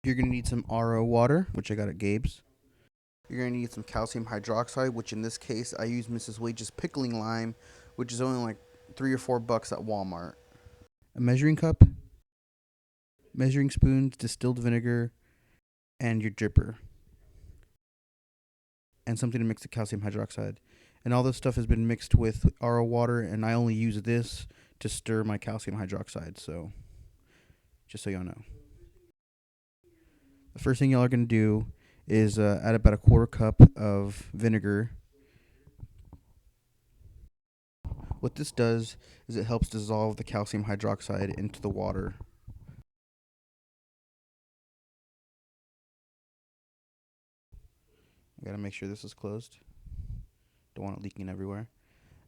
You're going to need some RO water, which I got at Gabe's. You're going to need some calcium hydroxide, which in this case I use Mrs. Wage's pickling lime, which is only like $3 or $4 at Walmart. A measuring cup, measuring spoons, distilled vinegar, and your dripper. And something to mix the calcium hydroxide. And all this stuff has been mixed with RO water, and I only use this to stir my calcium hydroxide, so just so y'all know. The first thing y'all are going to do is add about a quarter cup of vinegar. What this does is it helps dissolve the calcium hydroxide into the water. I gotta make sure this is closed. Don't want it leaking everywhere.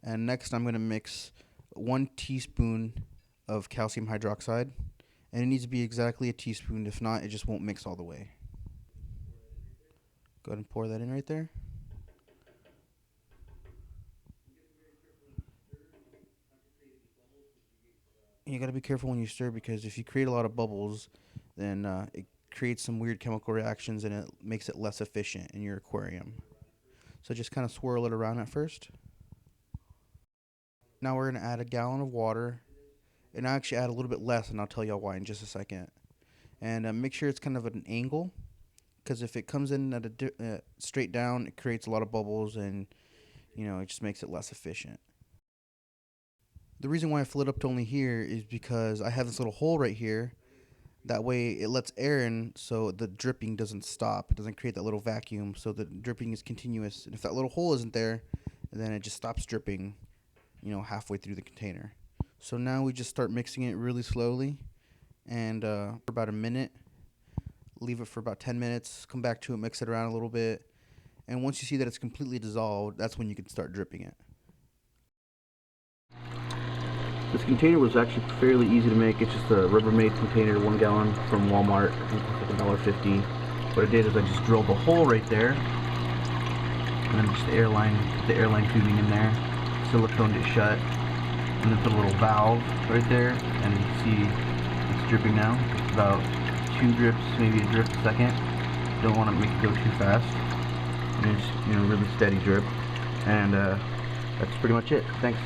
And next I'm gonna mix 1 teaspoon of calcium hydroxide. And it needs to be exactly a teaspoon. If not, it just won't mix all the way. Go ahead and pour that in right there. And you gotta be careful when you stir, because if you create a lot of bubbles, then it creates some weird chemical reactions and it makes it less efficient in your aquarium. So just kind of swirl it around at first. Now we're going to add a gallon of water, and I actually add a little bit less, and I'll tell y'all why in just a second. And make sure it's kind of at an angle, because if it comes in at a straight down, it creates a lot of bubbles, and it just makes it less efficient. The reason why I fill it up to only here is because I have this little hole right here. That way it lets air in, so the dripping doesn't stop. It doesn't create that little vacuum, so the dripping is continuous. And if that little hole isn't there, then it just stops dripping, halfway through the container. So now we just start mixing it really slowly, and for about a minute. Leave it for about 10 minutes. Come back to it, mix it around a little bit, and once you see that it's completely dissolved, that's when you can start dripping it. This container was actually fairly easy to make. It's just a Rubbermaid container, 1 gallon from Walmart. It's like $1.50. What I did is I just drilled a hole right there, and then just put the airline tubing in there, siliconed it shut, and then put a little valve right there, and you see it's dripping now. It's about 2 drips, maybe a drip a second. Don't want to make it go too fast. And it's really steady drip, and that's pretty much it. Thanks.